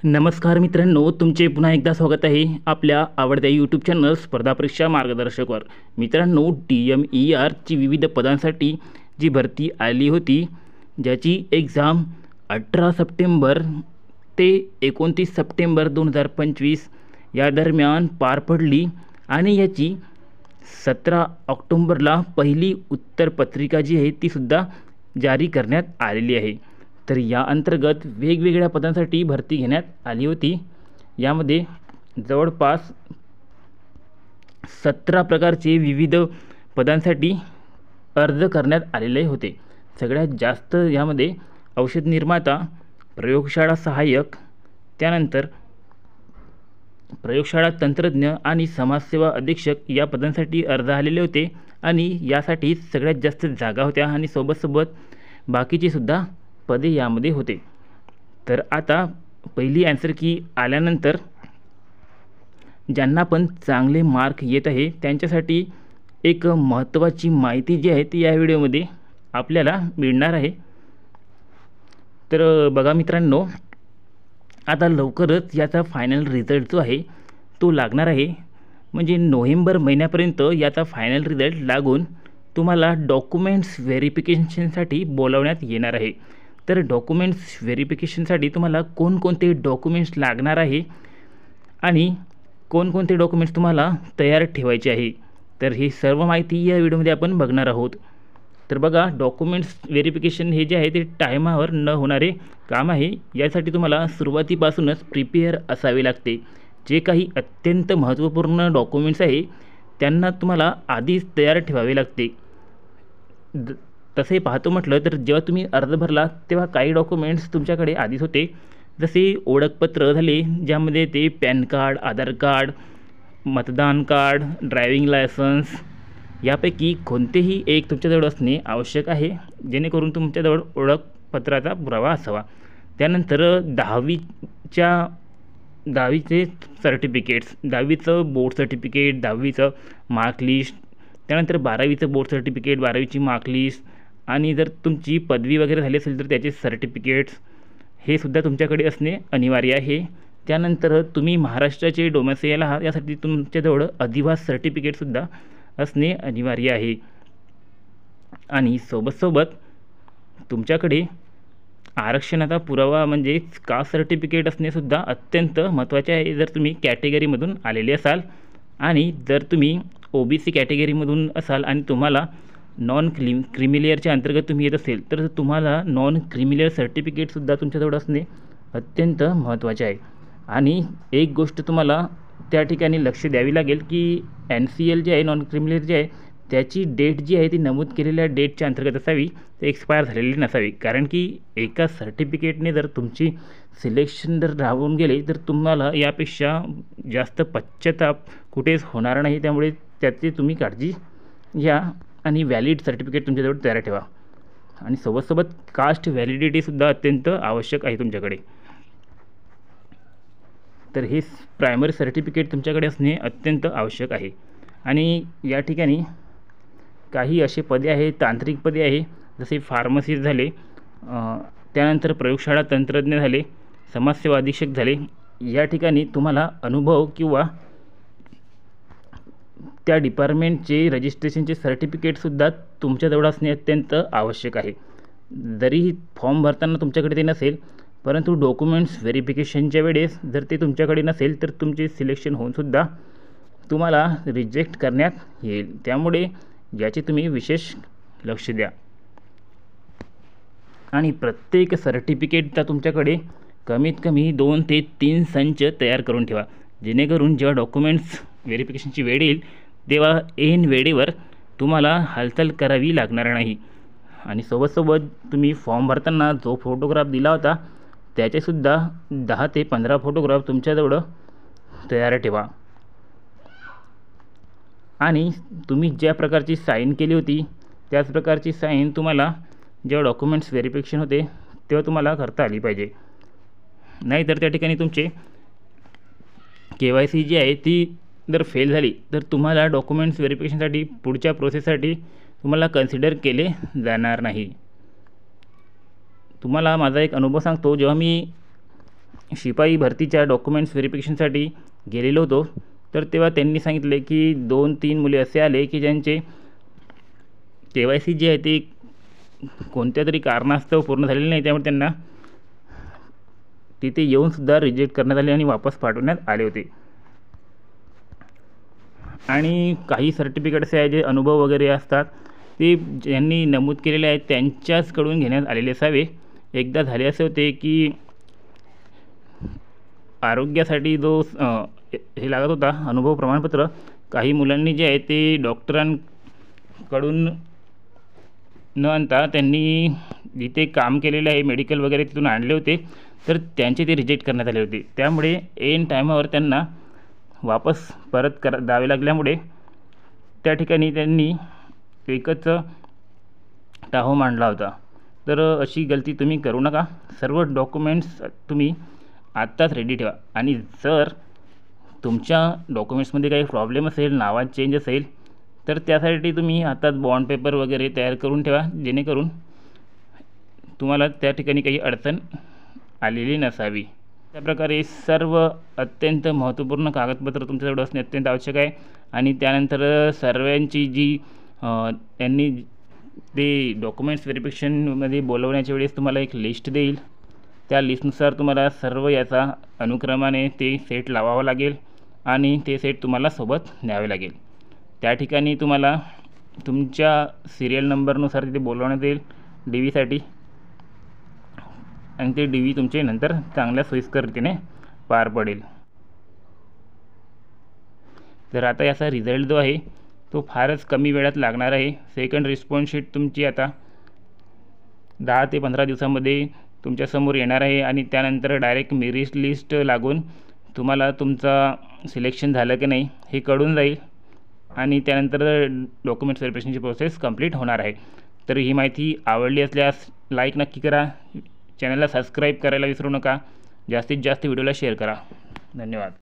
नमस्कार मित्रांनो, तुमचे पुन्हा एकदा स्वागत आहे आपल्या आवडत्या यूट्यूब चॅनल स्पर्धा परीक्षा मार्गदर्शकवर. मित्रांनो, DMERची विविध पदांसाठी जी भरती आली होती, ज्याची एक्झाम 18 सप्टेंबर ते 29 सप्टेंबर 2025 या दरम्यान पार पडली आणि याची 17 ऑक्टोंबरला पहिली उत्तरपत्रिका जी आहे तीसुद्धा जारी करण्यात आलेली आहे. तर या अंतर्गत वेगवेगळ्या पदांसाठी भरती घेण्यात आली होती. यामध्ये जवळपास 17 प्रकारचे विविध पदांसाठी अर्ज करण्यात आलेले होते. सगळ्यात जास्त यामध्ये औषध निर्माता, प्रयोगशाळा सहाय्यक, त्यानंतर प्रयोगशाळा तंत्रज्ञ आणि समाजसेवा अधीक्षक या पदांसाठी अर्ज आलेले होते आणि यासाठी सगळ्यात जास्त जागा होत्या आणि सोबत बाकीचे सुद्धा पदे यामध्ये होते. तर आता पहिली आन्सर की आल्यानंतर ज्यांना पण चांगले मार्क येत आहे त्यांच्यासाठी एक महत्त्वाची माहिती जी आहे ती या व्हिडिओमध्ये आपल्याला मिळणार आहे. तर बघा मित्रांनो, आता लवकरच याचा फायनल रिझल्ट जो आहे तो लागणार आहे. म्हणजे नोव्हेंबर महिन्यापर्यंत याचा फायनल रिझल्ट लागून तुम्हाला डॉक्युमेंट्स व्हेरिफिकेशनसाठी बोलावण्यात येणार आहे. तर डॉक्युमेंट्स व्हेरिफिकेशनसाठी तुम्हाला कोणकोणते डॉक्युमेंट्स लागणार आहे आणि कोणकोणते डॉक्युमेंट्स तुम्हाला तयार ठेवायचे आहे, तर ही सर्व माहिती या व्हिडिओमध्ये आपण बघणार आहोत. तर बघा, डॉक्युमेंट्स व्हेरिफिकेशन हे जे आहे ते टायमावर न होणारे काम आहे. यासाठी तुम्हाला सुरुवातीपासूनच प्रिपेअर असावे लागते. जे काही अत्यंत महत्त्वपूर्ण डॉक्युमेंट्स आहे त्यांना तुम्हाला आधीच तयार ठेवावे लागते. तसे पाहतो म्हटलं तर जेव्हा तुम्ही अर्ज भरला तेव्हा काही डॉक्युमेंट्स तुमच्याकडे आधीच होते. जसे ओळखपत्र झाले, ज्यामध्ये ते पॅन कार्ड, आधार कार्ड, मतदान कार्ड, ड्रायव्हिंग लायसन्स यापैकी कोणतेही एक तुमच्याजवळ असणे आवश्यक आहे, जेणेकरून तुमच्याजवळ ओळखपत्राचा पुरावा असावा. त्यानंतर 10वीचे सर्टिफिकेट्स, 10वीचं बोर्ड सर्टिफिकेट, 10वीचं मार्कलिस्ट, त्यानंतर 12वीचं बोर्ड सर्टिफिकेट, 12वीची मार्कलिस्ट आणि जर तुमची पदवी वगैरे झाली असेल तर त्याचे सर्टिफिकेट्स हे सुद्धा तुमच्याकडे असणे अनिवार्य आहे. त्यानंतर तुम्ही महाराष्ट्राचे डोमेसाईल आहात यासाठी तुमच्याजवळ अधिवास सर्टिफिकेटसुद्धा असणे अनिवार्य आहे. आणि सोबत तुमच्याकडे आरक्षणाचा पुरावा म्हणजे कास्ट सर्टिफिकेट असणेसुद्धा अत्यंत महत्त्वाचे आहे, जर तुम्ही कॅटेगरीमधून आलेले असाल. आणि जर तुम्ही OBC कॅटेगरीमधून असाल आणि तुम्हाला नॉन क्रिमिलेअरच्या अंतर्गत तुम्ही येत असेल तर तुम्हाला नॉन क्रिमिलेअर सर्टिफिकेटसुद्धा तुमच्याजवळ असणे अत्यंत महत्त्वाचे आहे. आणि एक गोष्ट तुम्हाला त्या ठिकाणी लक्ष द्यावी लागेल की NCL जे आहे, नॉन क्रिमिलेअर जे आहे, त्याची डेट जी आहे ती नमूद केलेल्या डेटच्या अंतर्गत असावी, ते एक्सपायर झालेली नसावी. कारण की एका सर्टिफिकेटने जर तुमची सिलेक्शन जर राहून गेले तर तुम्हाला यापेक्षा जास्त पश्चाताप कुठेच होणार नाही. त्यामुळे त्याची तुम्ही काळजी घ्या आणि व्हॅलिड सर्टिफिकेट तुमच्याजवळ तयार ठेवा. आणि सोबत कास्ट व्हॅलिडिटीसुद्धा अत्यंत आवश्यक आहे तुमच्याकडे. तर हे प्रायमरी सर्टिफिकेट तुमच्याकडे असणे अत्यंत आवश्यक आहे. आणि या ठिकाणी काही असे पदे आहे, तांत्रिक पदे आहे, जसे फार्मसिस्ट झाले, त्यानंतर प्रयोगशाळा तंत्रज्ञ झाले, समाजसेवा अधीक्षक झाले. या ठिकाणी तुम्हाला अनुभव किंवा त्या डिपार्टमेंटचे रजिस्ट्रेशनचे सर्टिफिकेटसुद्धा तुमच्याजवळ असणे अत्यंत आवश्यक आहे. जरी फॉर्म भरताना तुमच्याकडे ते नसेल, परंतु डॉक्युमेंट्स व्हेरिफिकेशनच्या वेळेस जर ते तुमच्याकडे नसेल तर तुमचे सिलेक्शन होऊनसुद्धा तुम्हाला रिजेक्ट करण्यात येईल. त्यामुळे याचे तुम्ही विशेष लक्ष द्या. आणि प्रत्येक सर्टिफिकेटचा तुमच्याकडे कमीत कमी 2 ते 3 संच तयार करून ठेवा, जेणेकरून जेव्हा डॉक्युमेंट्स व्हेरिफिकेशनची वेळ येईल तेव्हा ऐन वेळेवर तुम्हाला हालचाल करावी लागणार नाही. आणि सोबत तुम्ही फॉर्म भरताना जो फोटोग्राफ दिला होता त्याचेसुद्धा 10 ते 15 फोटोग्राफ तुमच्याजवळ तयार ठेवा. आणि तुम्ही ज्या प्रकारची साईन केली होती त्याच प्रकारची साईन तुम्हाला जेव्हा डॉक्युमेंट्स व्हेरिफिकेशन होते तेव्हा तुम्हाला करता आली पाहिजे. नाहीतर त्या ठिकाणी तुमचे KYC जी आहे ती जर फेल झाली तर तुम्हाला डॉक्युमेंट्स व्हेरिफिकेशनसाठी पुढच्या प्रोसेससाठी तुम्हाला कन्सिडर केले जाणार नाही. तुम्हाला माझा एक अनुभव सांगतो. जेव्हा मी शिपाई भरतीच्या डॉक्युमेंट्स व्हेरिफिकेशनसाठी गेलेलो होतो, तर तेव्हा त्यांनी सांगितले की 2-3 मुले असे आले की ज्यांचे KYC जे आहे ते कोणत्यातरी कारणास्तव पूर्ण झालेले नाही, त्यामुळे त्यांना तिथे येऊनसुद्धा रिजेक्ट करण्यात आले आणि वापस पाठवण्यात आले होते. आणि काही सर्टिफिकेट असे आहे जे अनुभव वगैरे असतात ते ज्यांनी नमूद केलेले आहेत त्यांच्याचकडून घेण्यात आलेले असावे. एकदा झाले असे होते की आरोग्यासाठी जो हे लागत होता अनुभव प्रमाणपत्र, काही मुलांनी जे आहे ते डॉक्टरांकडून न आणता त्यांनी जिथे काम केलेलं आहे मेडिकल वगैरे तिथून आणले होते, तर त्यांचे ते रिजेक्ट करण्यात आले होते. त्यामुळे ऐन टायमावर त्यांना वापस परत द्यावे लागल्यामुळे त्या ठिकाणी त्यांनी एकच टाहो मांडला होता. तर अशी गलती तुम्ही करू नका. सर्व डॉक्युमेंट्स तुम्ही आत्ताच रेडी ठेवा. आणि जर तुमच्या डॉक्युमेंट्समध्ये काही प्रॉब्लेम असेल, नावात चेंज असेल, तर त्यासाठी तुम्ही आताच बॉन्ड पेपर वगैरे तयार करून ठेवा, जेणेकरून तुम्हाला त्या ठिकाणी काही अडचण आलेली नसावी. त्याप्रकारे सर्व अत्यंत महत्त्वपूर्ण कागदपत्र तुमच्याजवळ असणे अत्यंत आवश्यक आहे. आणि त्यानंतर सर्वांची जी त्यांनी ते डॉक्युमेंट्स व्हेरिफिकेशनमध्ये बोलवण्याच्या वेळेस तुम्हाला एक लिस्ट देईल, त्या लिस्टनुसार तुम्हाला सर्व याचा अनुक्रमाने ते सेट लावावा लागेल आणि ते सेट तुम्हाला सोबत न्यावे लागेल. त्या ठिकाणी तुम्हाला तुमच्या सिरियल नंबरनुसार तिथे बोलवण्यात येईल DVसाठी, आणि ते DV तुमचे नंतर चांगल्या सोयीस्कर रीतीने पार पडेल. तर आता याचा रिझल्ट जो आहे तो फारच कमी वेळात लागणार आहे. सेकंड रिस्पॉन्स शीट तुमची आता 10 ते 15 दिवसामध्ये तुमच्यासमोर येणार आहे. आणि त्यानंतर डायरेक्ट मेरिट लिस्ट लागून तुम्हाला तुमचा सिलेक्शन झालं की नाही हे कळून जाईल. आणि त्यानंतर डॉक्युमेंट्स व्हेरिफिकेशनची प्रोसेस कंप्लीट होणार आहे. तर ही माहिती आवडली असल्यास लाईक नक्की करा, चॅनलला सबस्क्राईब करायला विसरू नका, जास्तीत जास्त व्हिडिओला शेअर करा. धन्यवाद.